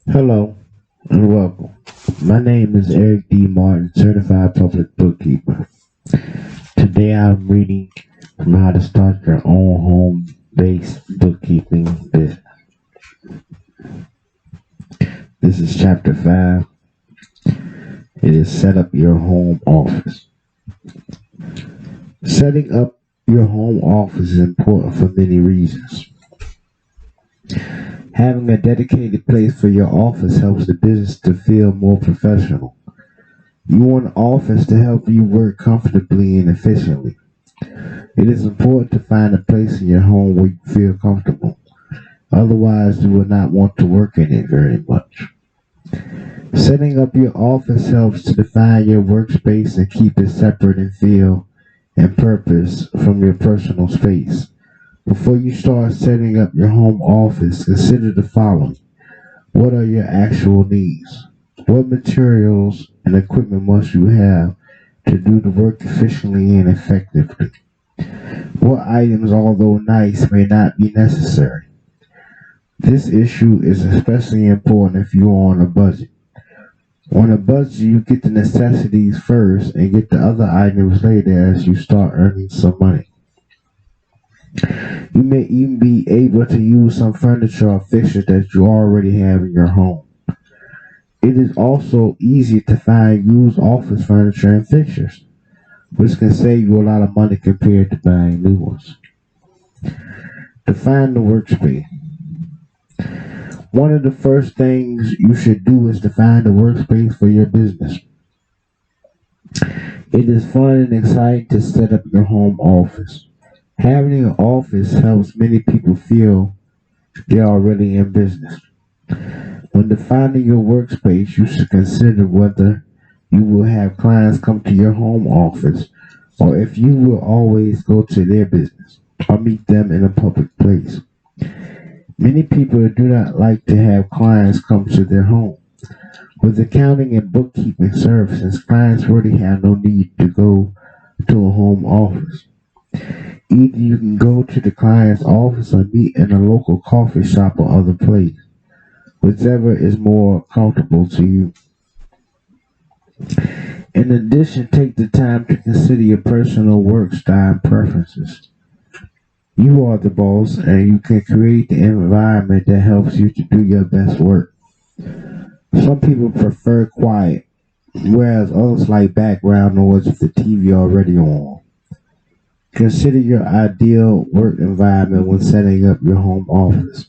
Hello and welcome. My name is Eric D. Martin, certified public bookkeeper. Today I'm reading from How to Start Your Own Home-Based Bookkeeping Business. This is Chapter 5. It is Set Up Your Home Office. Setting up your home office is important for many reasons. Having a dedicated place for your office helps the business to feel more professional. You want an office to help you work comfortably and efficiently. It is important to find a place in your home where you feel comfortable. Otherwise, you will not want to work in it very much. Setting up your office helps to define your workspace and keep it separate in feel and purpose from your personal space. Before you start setting up your home office, consider the following. What are your actual needs? What materials and equipment must you have to do the work efficiently and effectively? What items, although nice, may not be necessary? This issue is especially important if you are on a budget. On a budget, you get the necessities first and get the other items later as you start earning some money. You may even be able to use some furniture or fixtures that you already have in your home. It is also easy to find used office furniture and fixtures, which can save you a lot of money compared to buying new ones. Define the workspace. One of the first things you should do is define the workspace for your business. It is fun and exciting to set up your home office. Having an office helps many people feel they are already in business. When defining your workspace, you should consider whether you will have clients come to your home office or if you will always go to their business or meet them in a public place. Many people do not like to have clients come to their home. With accounting and bookkeeping services, clients really have no need to go to a home office. Either you can go to the client's office or meet in a local coffee shop or other place, whichever is more comfortable to you. In addition, take the time to consider your personal work style and preferences. You are the boss and you can create the environment that helps you to do your best work. Some people prefer quiet, whereas others like background noise with the TV already on. Consider your ideal work environment when setting up your home office.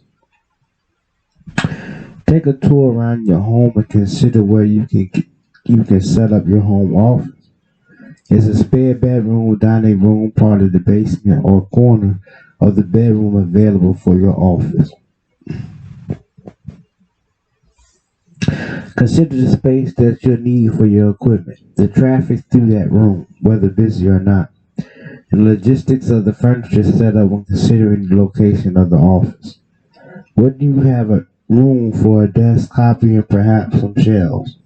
Take a tour around your home and consider where you can set up your home office. Is a spare bedroom, dining room, part of the basement, or corner of the bedroom available for your office? Consider the space that you'll need for your equipment, the traffic through that room, whether busy or not, and logistics of the furniture set up when considering the location of the office. Would you have a room for a desk, copy, and perhaps some shelves?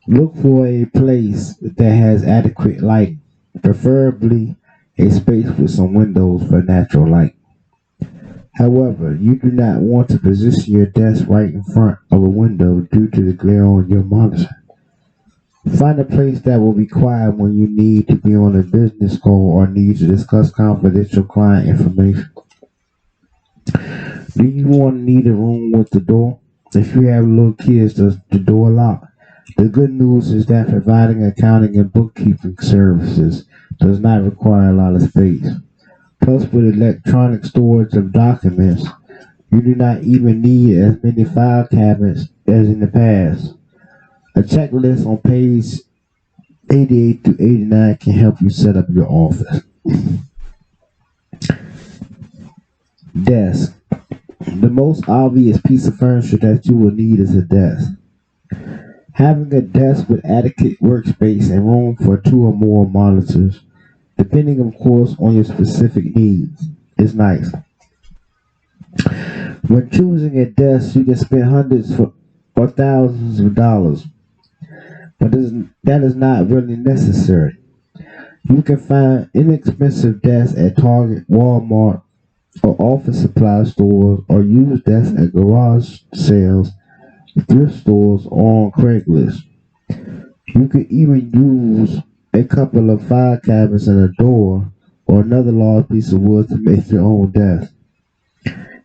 Look for a place that has adequate lighting, preferably a space with some windows for natural light. However, you do not want to position your desk right in front of a window due to the glare on your monitor. Find a place that will be quiet when you need to be on a business call or need to discuss confidential client information. Do you want to need a room with the door? If you have little kids, does the door lock? The good news is that providing accounting and bookkeeping services does not require a lot of space. Plus, with electronic storage of documents, you do not even need as many file cabinets as in the past. A checklist on page 88 to 89 can help you set up your office. Desk. The most obvious piece of furniture that you will need is a desk. Having a desk with adequate workspace and room for two or more monitors, depending of course on your specific needs, is nice. When choosing a desk, you can spend hundreds or thousands of dollars, but that is not really necessary. You can find inexpensive desks at Target, Walmart, or office supply stores, or used desks at garage sales, thrift stores, or on Craigslist. You could even use a couple of file cabinets and a door, or another large piece of wood to make your own desk.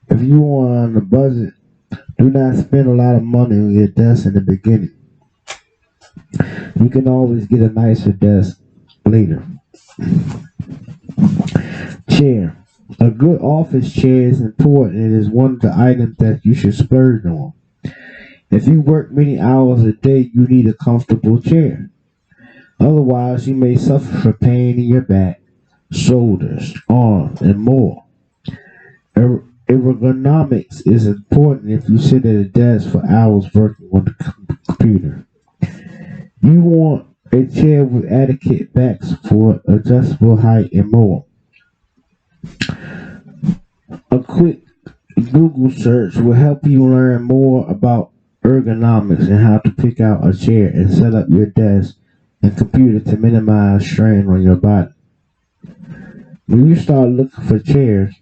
If you are on a budget, do not spend a lot of money on your desk in the beginning. You can always get a nicer desk later. Chair. A good office chair is important and is one of the items that you should splurge on. If you work many hours a day, you need a comfortable chair. Otherwise, you may suffer from pain in your back, shoulders, arms, and more. Ergonomics is important if you sit at a desk for hours working on the computer. You want a chair with adequate back support, adjustable height, and more. A quick Google search will help you learn more about ergonomics and how to pick out a chair and set up your desk and computer to minimize strain on your body. When you start looking for chairs,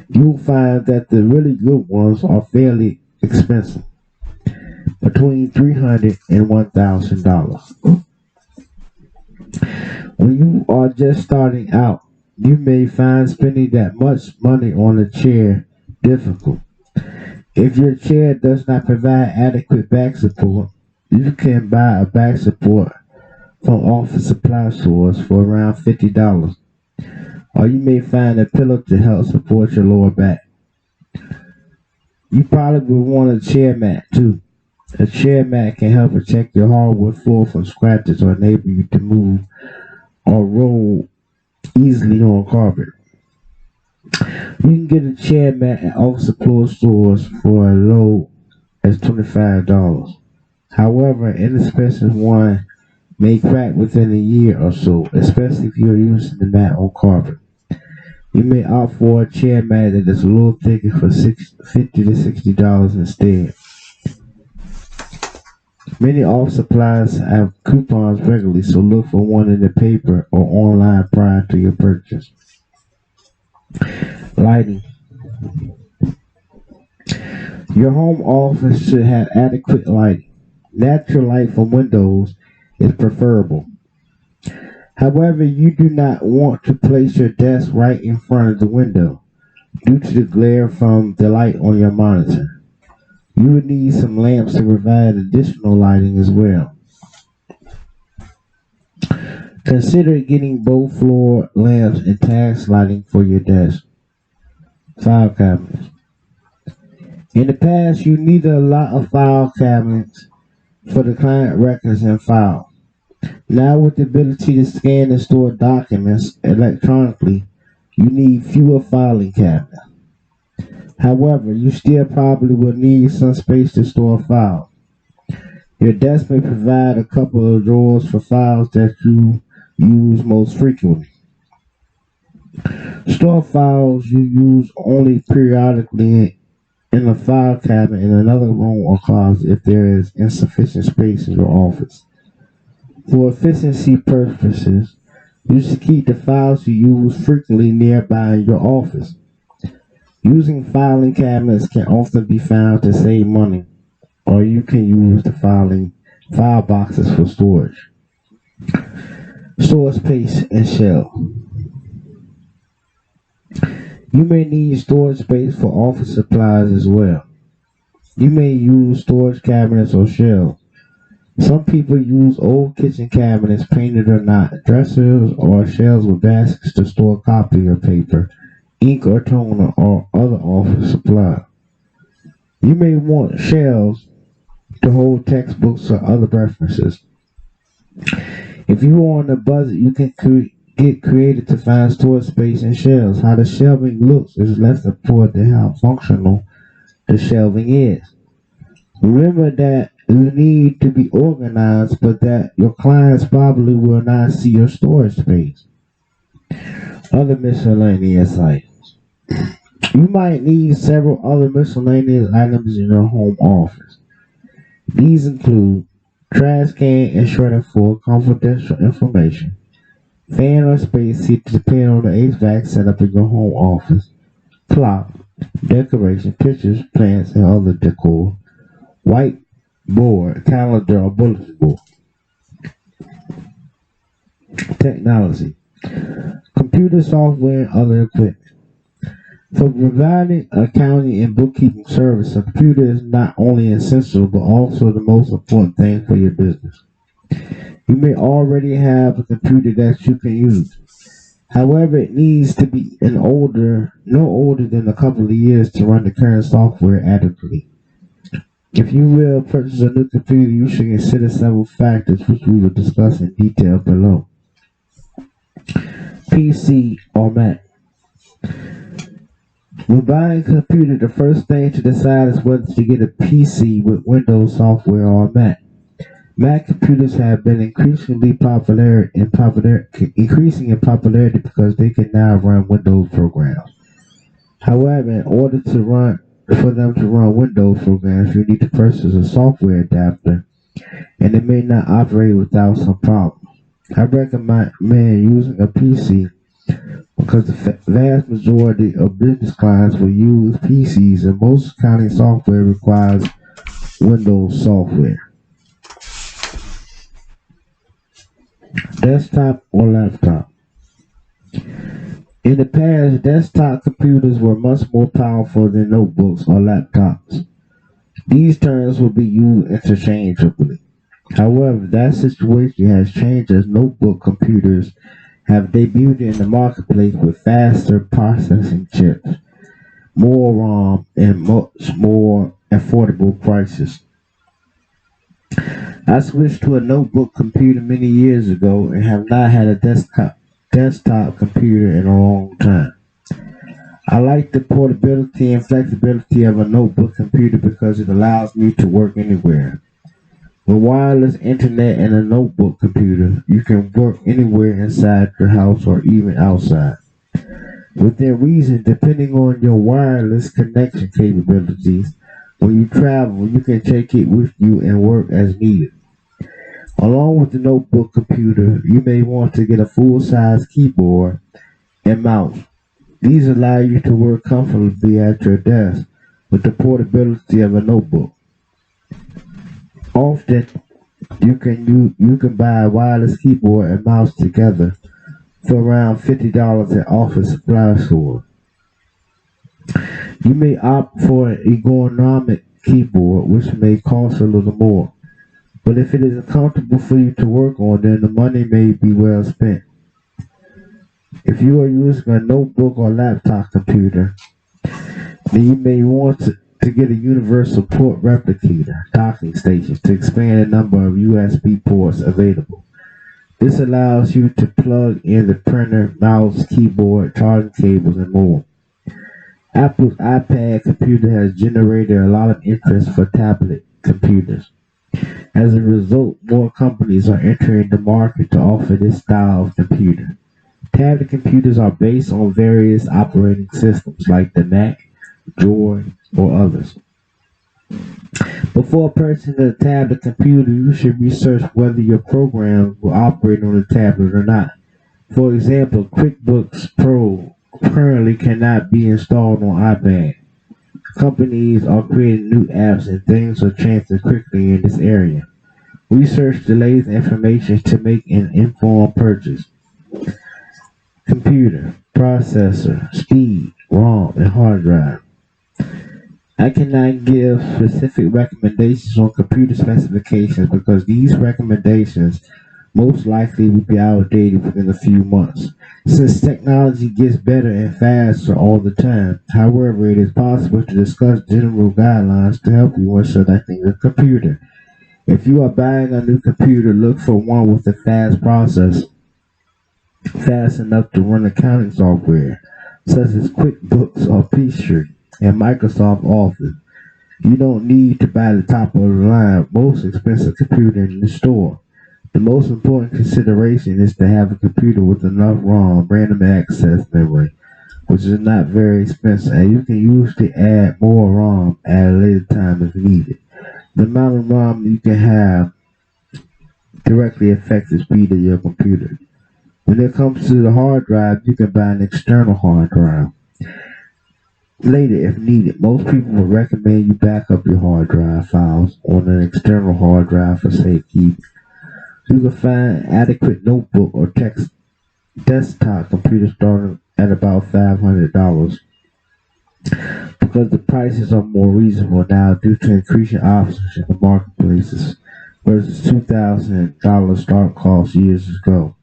you'll find that the really good ones are fairly expensive, between $300 and $1,000. When you are just starting out, you may find spending that much money on a chair difficult. If your chair does not provide adequate back support, you can buy a back support from office supply stores for around $50. Or you may find a pillow to help support your lower back. You probably will want a chair mat too. A chair mat can help protect your hardwood floor from scratches or enable you to move or roll easily on carpet. You can get a chair mat at office supply stores for as low as $25. However, an inexpensive one may crack within a year or so, especially if you are using the mat on carpet. You may opt for a chair mat that is a little thicker for $50 to $60 instead. Many office supplies have coupons regularly, so look for one in the paper or online prior to your purchase. Lighting. Your home office should have adequate lighting. Natural light from windows is preferable. However, you do not want to place your desk right in front of the window due to the glare from the light on your monitor. You would need some lamps to provide additional lighting as well. Consider getting both floor lamps and task lighting for your desk. File cabinets. In the past, you needed a lot of file cabinets for the client records and files. Now, with the ability to scan and store documents electronically, you need fewer filing cabinets. However, you still probably will need some space to store files. Your desk may provide a couple of drawers for files that you use most frequently. Store files you use only periodically in a file cabinet in another room or closet if there is insufficient space in your office. For efficiency purposes, you should keep the files you use frequently nearby in your office. Using filing cabinets can often be found to save money, or you can use the file boxes for storage. Storage space and shelf. You may need storage space for office supplies as well. You may use storage cabinets or shelves. Some people use old kitchen cabinets, painted or not, dressers, or shelves with baskets to store copy or paper, ink or toner, or other office supplies. You may want shelves to hold textbooks or other references. If you are on a budget, you can get creative to find storage space in shelves. How the shelving looks is less important than how functional the shelving is. Remember that you need to be organized, but that your clients probably will not see your storage space. Other miscellaneous items. You might need several other miscellaneous items in your home office. These include trash can and shredder for confidential information, fan or space heater depending on the HVAC setup in your home office, clock, decoration, pictures, plants, and other decor, whiteboard, calendar, or bulletin board. Technology, computer software, and other equipment. For providing accounting and bookkeeping service, a computer is not only essential but also the most important thing for your business. You may already have a computer that you can use. However, it needs to be no older than a couple of years to run the current software adequately. If you will purchase a new computer, you should consider several factors which we will discuss in detail below. PC or Mac. When buying a computer, the first thing to decide is whether to get a PC with Windows software or a Mac. Mac computers have been increasing in popularity because they can now run Windows programs. However, in order for them to run Windows programs, you need to purchase a software adapter, and it may not operate without some problems. I recommend using a PC because the vast majority of business clients will use PCs, and most accounting software requires Windows software. Desktop or laptop. In the past, desktop computers were much more powerful than notebooks or laptops. These terms will be used interchangeably. However, that situation has changed as notebook computers have debuted in the marketplace with faster processing chips, more RAM, and much more affordable prices. I switched to a notebook computer many years ago and have not had a desktop computer in a long time. I like the portability and flexibility of a notebook computer because it allows me to work anywhere. With wireless internet and a notebook computer, you can work anywhere inside your house or even outside. Within reason, depending on your wireless connection capabilities, when you travel, you can take it with you and work as needed. Along with the notebook computer, you may want to get a full-size keyboard and mouse. These allow you to work comfortably at your desk with the portability of a notebook. Often, you can buy a wireless keyboard and mouse together for around $50 at office supply stores. You may opt for an ergonomic keyboard, which may cost a little more. But if it is comfortable for you to work on, then the money may be well spent. If you are using a notebook or laptop computer, then you may want to get a universal port replicator docking stations to expand the number of USB ports available. This allows you to plug in the printer, mouse, keyboard, charging cables, and more. Apple's iPad computer has generated a lot of interest for tablet computers. As a result, more companies are entering the market to offer this style of computer. Tablet computers are based on various operating systems like the Mac, Droid, or others. Before purchasing a tablet computer, you should research whether your programs will operate on the tablet or not. For example, QuickBooks Pro currently cannot be installed on iPad. Companies are creating new apps and things are changing quickly in this area. Research the latest information to make an informed purchase. Computer, processor, speed, ROM, and hard drive. I cannot give specific recommendations on computer specifications because these recommendations most likely will be outdated within a few months. Since technology gets better and faster all the time, however, it is possible to discuss general guidelines to help you when selecting a computer. If you are buying a new computer, look for one with a fast process, fast enough to run accounting software, such as QuickBooks or P-Street and Microsoft Office. You don't need to buy the top of the line, most expensive computer in the store. The most important consideration is to have a computer with enough ROM, random access memory, which is not very expensive, and you can usually add more ROM at a later time if needed. The amount of ROM you can have directly affects the speed of your computer. When it comes to the hard drive, you can buy an external hard drive. later if needed. Most people will recommend you back up your hard drive files on an external hard drive for safekeeping. You can find adequate notebook or text desktop computer starting at about $500 because the prices are more reasonable now due to increasing options in the marketplaces versus $2,000 start cost years ago.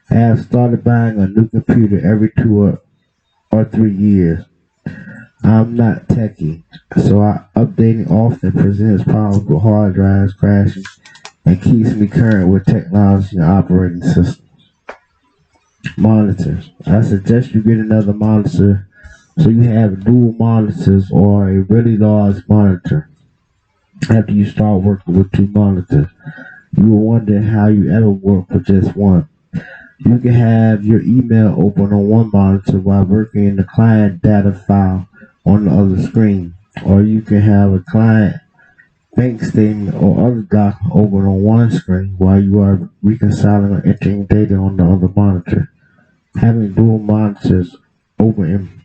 I have started buying a new computer every 2 or 3 years. I'm not techy, so updating often presents problems with hard drives crashing and keeps me current with technology and operating systems. Monitors. I suggest you get another monitor so you have dual monitors or a really large monitor. After you start working with two monitors, you will wonder how you ever work with just one. You can have your email open on one monitor while working in the client data file on the other screen, or you can have a client bank statement or other document open on one screen while you are reconciling or entering data on the other monitor. Having dual monitors open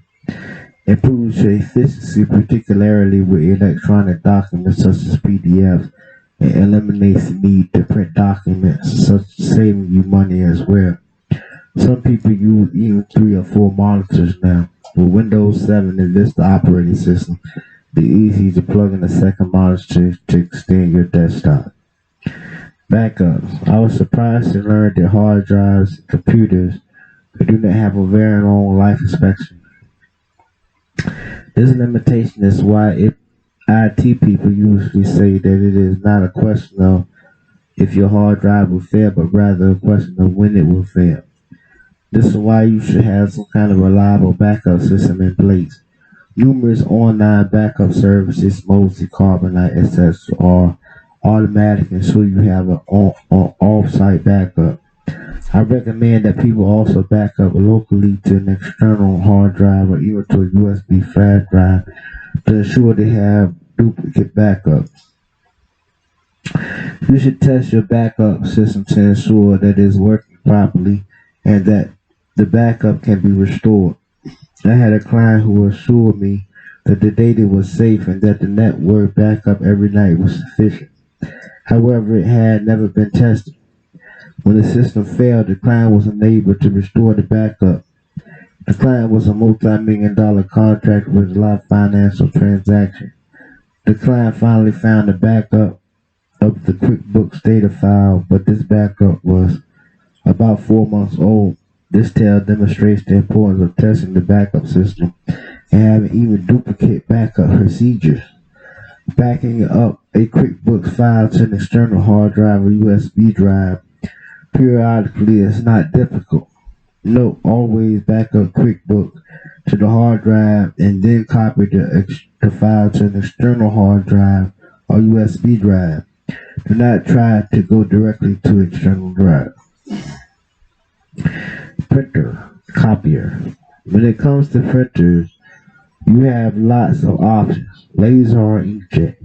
improves your efficiency, particularly with electronic documents such as PDFs, and eliminates the need to print documents, such saving you money as well. Some people use even 3 or 4 monitors now. With Windows 7 and Vista operating system, it's easy to plug in a second monitor to extend your desktop. Backups. I was surprised to learn that hard drives and computers do not have a very long life expectancy. This limitation is why IT people usually say that it is not a question of if your hard drive will fail, but rather a question of when it will fail. This is why you should have some kind of reliable backup system in place. Numerous online backup services, mostly Carbonite, etc., are automatic and so you have an off-site backup. I recommend that people also back up locally to an external hard drive or even to a USB flash drive to ensure they have duplicate backups. You should test your backup system to ensure that it is working properly and that the backup can be restored. I had a client who assured me that the data was safe and that the network backup every night was sufficient. However, it had never been tested. When the system failed, the client was unable to restore the backup. The client was a multi-million-dollar contract with a lot of financial transactions. The client finally found the backup of the QuickBooks data file, but this backup was about 4 months old. This tale demonstrates the importance of testing the backup system and having even duplicate backup procedures. Backing up a QuickBooks file to an external hard drive or USB drive periodically is not difficult. Note, always back up QuickBooks to the hard drive and then copy the file to an external hard drive or USB drive. Do not try to go directly to external drive. Printer, copier. When it comes to printers, you have lots of options. Laser or inkjet,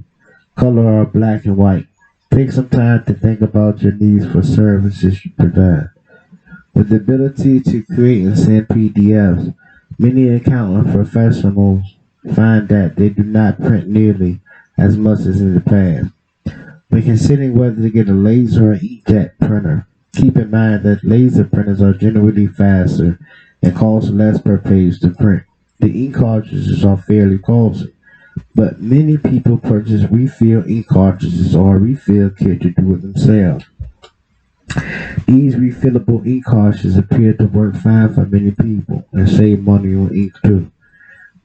color or black and white. Take some time to think about your needs for services you provide. With the ability to create and send PDFs, many accounting professionals find that they do not print nearly as much as in the past. When considering whether to get a laser or inkjet printer, keep in mind that laser printers are generally faster and cost less per page to print. The ink cartridges are fairly costly, but many people purchase refill ink cartridges or a refill kit to do it themselves. These refillable ink cartridges appear to work fine for many people and save money on ink too.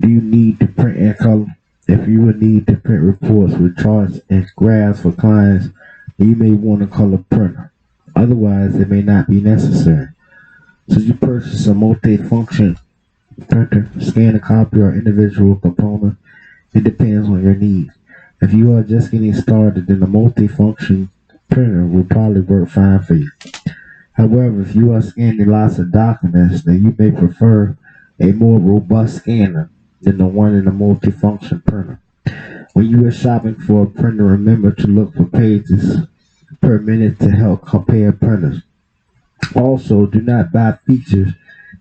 Do you need to print in color? If you will need to print reports with charts and graphs for clients, you may want a color printer. Otherwise, it may not be necessary. So you purchase a multi-function printer, scan a copy or individual component. It depends on your needs. If you are just getting started, then a multi-function printer will probably work fine for you. However, if you are scanning lots of documents, then you may prefer a more robust scanner than the one in a multifunction printer. When you are shopping for a printer, remember to look for pages per minute to help compare printers. Also, do not buy features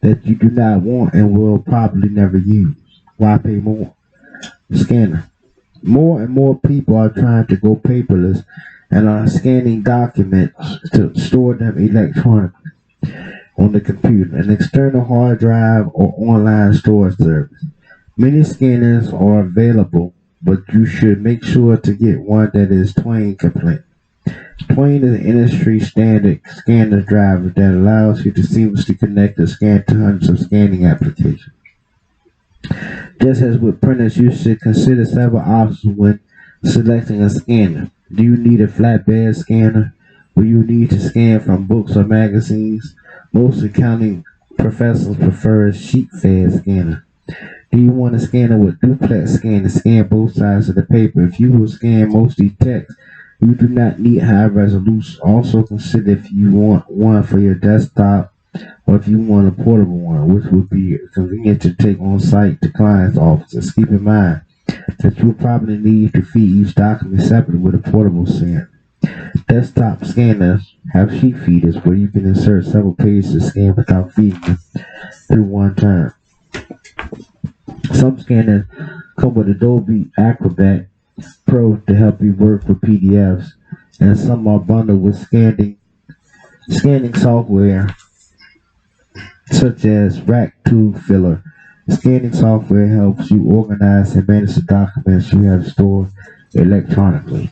that you do not want and will probably never use. Why pay more? Scanner. More and more people are trying to go paperless and are scanning documents to store them electronically on the computer, an external hard drive, or online storage service. Many scanners are available, but you should make sure to get one that is Twain compliant. Twain is an industry standard scanner driver that allows you to seamlessly connect a scan to hundreds of scanning applications. Just as with printers, you should consider several options when selecting a scanner. Do you need a flatbed scanner? Will you need to scan from books or magazines? Most accounting professors prefer a sheet-fed scanner. Do you want a scanner with duplex scan to scan both sides of the paper? If you will scan mostly text, you do not need high resolution. Also consider if you want one for your desktop or if you want a portable one, which would be convenient to take on site to clients' offices. Keep in mind that you will probably need to feed each document separately with a portable scanner. Desktop scanners have sheet feeders where you can insert several pages to scan without feeding them through one time. Some scanners come with Adobe Acrobat Pro to help you work with PDFs, and some are bundled with scanning software such as Rack 2 Filler. Scanning software helps you organize and manage the documents you have stored electronically.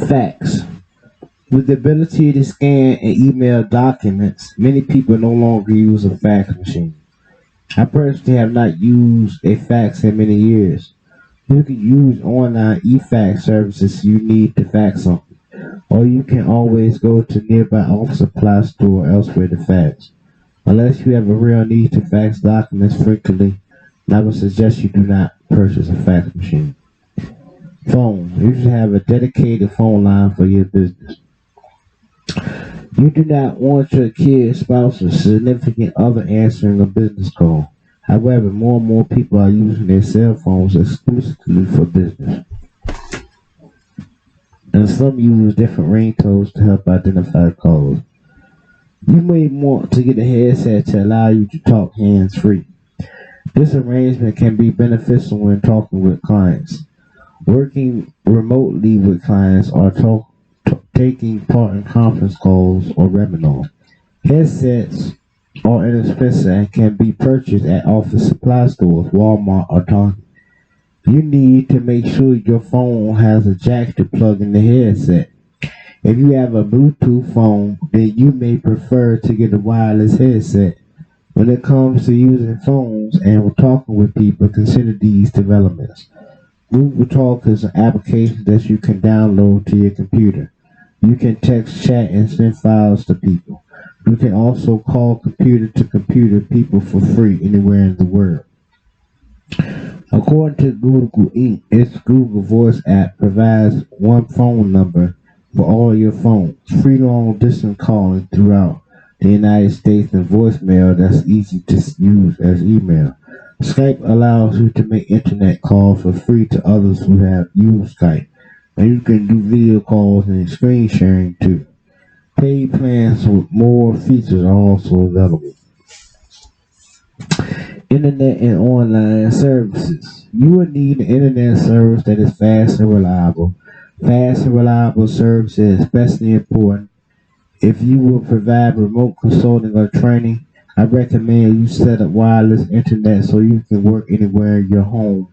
Fax. With the ability to scan and email documents, many people no longer use a fax machine. I personally have not used a fax in many years. You can use online e-fax services you need to fax something, or you can always go to nearby office supply store or elsewhere to fax. Unless you have a real need to fax documents frequently, I would suggest you do not purchase a fax machine. Phone. You should have a dedicated phone line for your business. You do not want your kid, spouse, or significant other answering a business call. However, more and more people are using their cell phones exclusively for business, and some use different ringtones to help identify calls. You may want to get a headset to allow you to talk hands-free. This arrangement can be beneficial when talking with clients, working remotely with clients, or taking part in conference calls or webinars. Headsets are inexpensive and can be purchased at office supply stores, Walmart, or Target. You need to make sure your phone has a jack to plug in the headset. If you have a Bluetooth phone, then you may prefer to get a wireless headset. When it comes to using phones and talking with people, consider these developments. Google Talk is an application that you can download to your computer. You can text, chat, and send files to people. You can also call computer to computer people for free anywhere in the world. According to Google Inc., its Google Voice app provides one phone number for all your phones, free long distance calling throughout the United States, and voicemail that's easy to use as email. Skype allows you to make internet calls for free to others who have used Skype, and you can do video calls and screen sharing too. Paid plans with more features are also available. Internet and online services. You will need an internet service that is fast and reliable. Fast and reliable service is especially important if you will provide remote consulting or training. I recommend you set up wireless internet so you can work anywhere in your home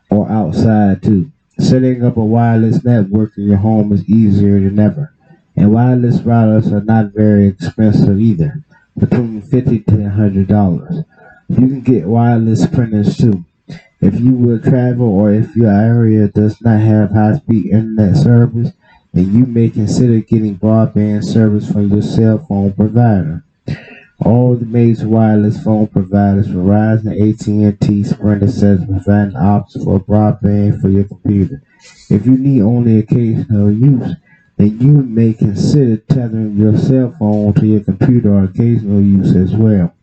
or outside too. Setting up a wireless network in your home is easier than ever, and wireless routers are not very expensive either, between $50 to $100. You can get wireless printers too. If you will travel or if your area does not have high-speed internet service, then you may consider getting broadband service from your cell phone provider. All the major wireless phone providers, Verizon, AT&T, Sprint, etc., provide an option for broadband for your computer. If you need only occasional use, then you may consider tethering your cell phone to your computer or occasional use as well.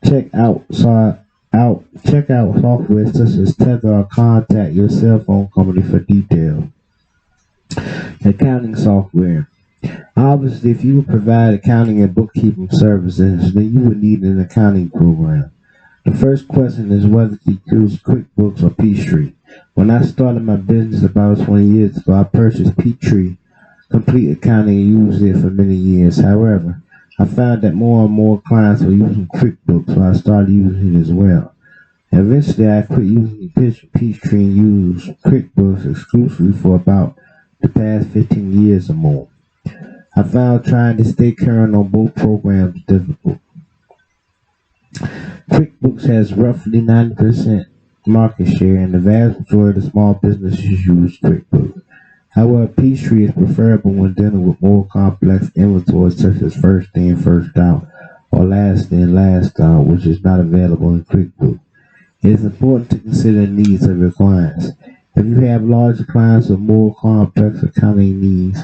Check out software such as Tether or contact your cell phone company for details. Accounting software. Obviously, if you would provide accounting and bookkeeping services, then you would need an accounting program. The first question is whether to use QuickBooks or Peachtree. When I started my business about 20 years ago, I purchased Peachtree Complete Accounting and used it for many years. However, I found that more and more clients were using QuickBooks, so I started using it as well. Eventually, I quit using Peachtree and used QuickBooks exclusively for about the past 15 years or more. I found trying to stay current on both programs difficult. QuickBooks has roughly 90% market share, and the vast majority of small businesses use QuickBooks. However, Peachtree is preferable when dealing with more complex inventory such as first in, first out, or last in, last out, which is not available in QuickBooks. It is important to consider the needs of your clients. If you have larger clients with more complex accounting needs,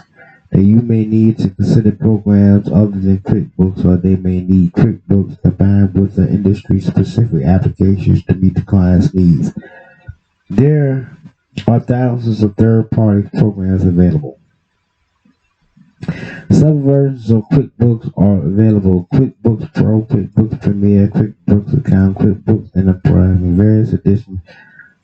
then you may need to consider programs other than QuickBooks, or they may need QuickBooks combined with the industry-specific applications to meet the client's needs. There are thousands of third-party programs available. Some versions of QuickBooks are available: QuickBooks Pro, QuickBooks Premier, QuickBooks Account, QuickBooks Enterprise, and various editions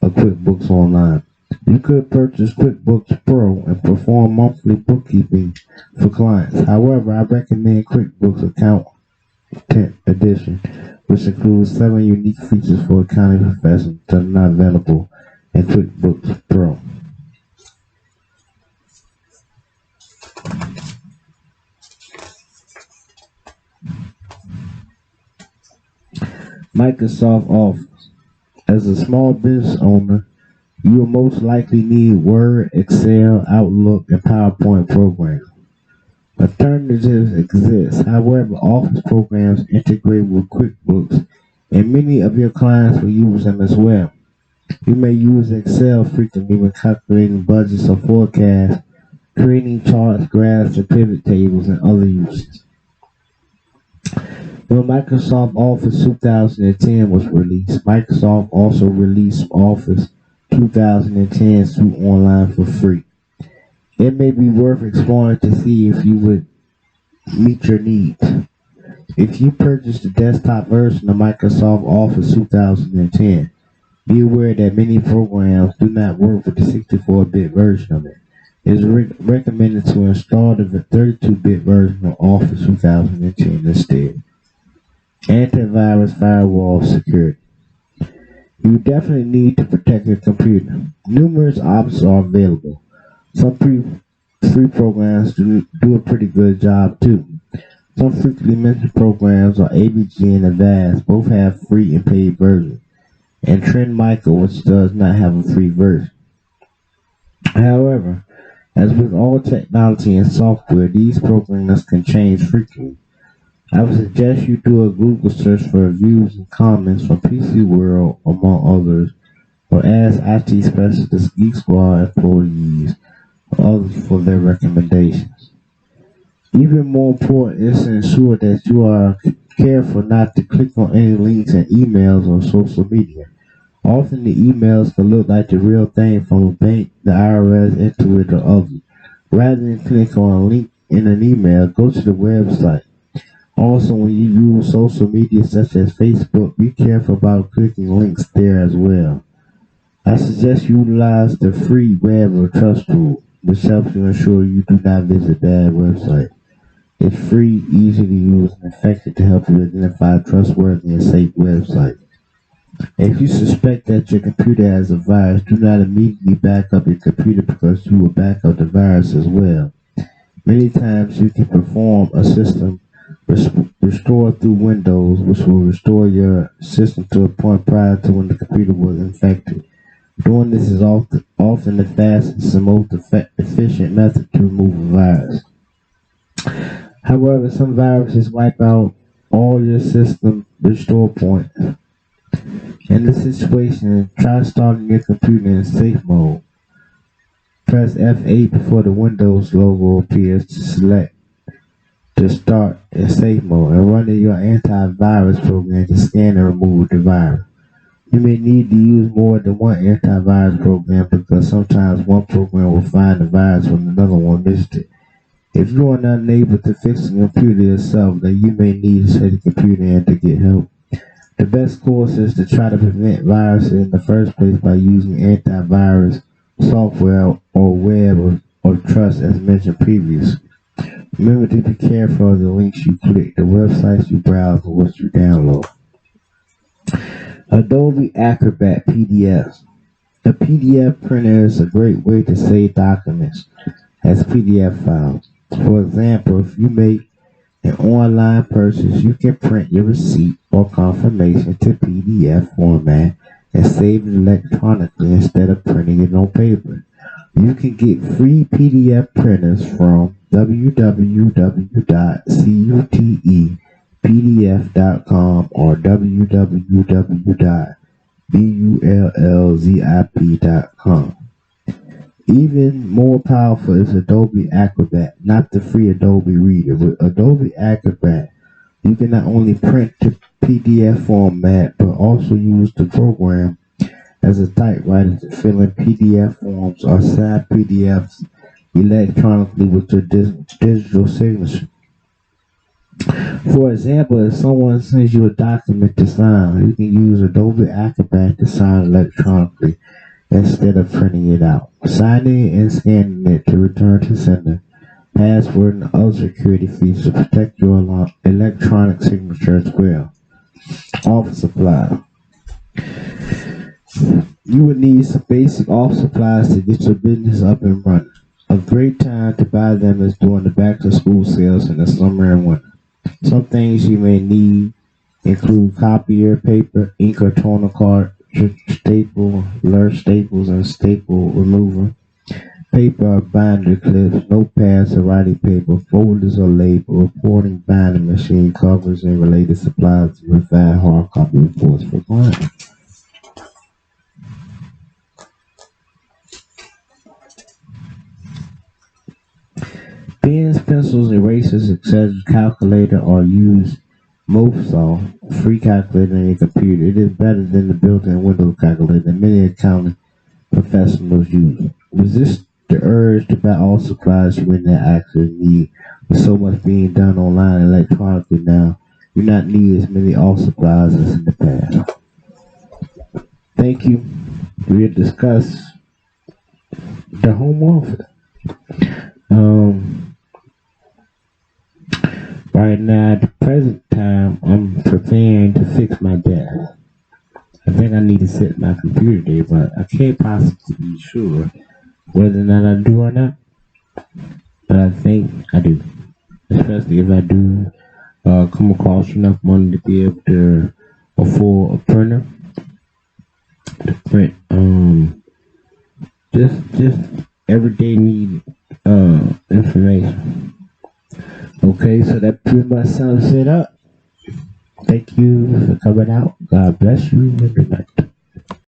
of QuickBooks Online. You could purchase QuickBooks Pro and perform monthly bookkeeping for clients. However, I recommend QuickBooks Account 10th Edition, which includes 7 unique features for accounting professionals that are not available in QuickBooks Pro. Microsoft Office. As a small business owner, you will most likely need Word, Excel, Outlook, and PowerPoint programs. Alternatives exist. However, Office programs integrate with QuickBooks, and many of your clients will use them as well. You may use Excel frequently when calculating budgets or forecasts, creating charts, graphs, and pivot tables, and other uses. When Microsoft Office 2010 was released, Microsoft also released Office 2010 Suite Online for free. It may be worth exploring to see if you would meet your needs. If you purchase the desktop version of Microsoft Office 2010, be aware that many programs do not work with the 64-bit version of it. It is recommended to install the 32-bit version of Office 2010 instead. Antivirus firewall security. You definitely need to protect your computer. Numerous options are available. Some free programs do a pretty good job too. Some frequently mentioned programs are ABG and Avast. Both have free and paid versions, and Trend Micro, which does not have a free version. However, as with all technology and software, these programs can change frequently. I would suggest you do a Google search for reviews and comments from PC World, among others, or ask IT specialists, Geek Squad employees, or others for their recommendations. Even more important is to ensure that you are careful not to click on any links in emails or social media. Often the emails can look like the real thing from a bank, the IRS, Intuit, or others. Rather than click on a link in an email, go to the website. Also, when you use social media such as Facebook, be careful about clicking links there as well. I suggest you utilize the free Web or Trust tool, which helps you ensure you do not visit bad websites. It's free, easy to use, and effective to help you identify trustworthy and safe websites. If you suspect that your computer has a virus, do not immediately back up your computer because you will back up the virus as well. Many times you can perform a system restore through Windows, which will restore your system to a point prior to when the computer was infected. Doing this is often the fastest and most efficient method to remove a virus. However, some viruses wipe out all your system restore points. In this situation, try starting your computer in safe mode. Press F8 before the Windows logo appears to select to start in safe mode and running your antivirus program to scan and remove the virus. You may need to use more than one antivirus program because sometimes one program will find the virus when another one missed it. If you are unable to fix the computer yourself, then you may need to take the computer in to get help. The best course is to try to prevent viruses in the first place by using antivirus software or web or trust as mentioned previously. Remember to be careful of the links you click, the websites you browse, or what you download. Adobe Acrobat PDFs. A PDF printer is a great way to save documents as PDF files. For example, if you make an online purchase, you can print your receipt or confirmation to PDF format and save it electronically instead of printing it on paper. You can get free PDF printers from www.cutepdf.com or www.bullzip.com. Even more powerful is Adobe Acrobat, not the free Adobe Reader. With Adobe Acrobat, you can not only print to PDF format, but also use the program as a typewriter to fill in PDF forms or sign PDFs electronically with your digital signature. For example, if someone sends you a document to sign, you can use Adobe Acrobat to sign electronically instead of printing it out. Signing and scanning it to return to sender. Password and other security features to protect your electronic signature as well. Office supply. You would need some basic office supplies to get your business up and running. A great time to buy them is during the back to school sales in the summer and winter. Some things you may need include copier, paper, ink or toner cartridge, staples and staple remover, paper or binder clips, notepads or writing paper, folders or label, reporting binding machine covers, and related supplies to provide hard copy reports for clients. Pens, pencils, erasers, etc., calculator, or use MoveSoft, free calculator on your computer. It is better than the built-in Windows calculator that many accounting professionals use. Resist the urge to buy all supplies you may not actually need. With so much being done online and electronically now, you do not need as many office supplies as in the past. Thank you. We'll discuss the home office. Right now, at the present time, I'm preparing to fix my desk. I think I need to set my computer there, but I can't possibly be sure whether or not I do or not. But I think I do. Especially if I do come across enough money to be able to afford a printer to print just everyday need information. Okay, so that pretty much sums it up. Thank you for coming out. God bless you and good night.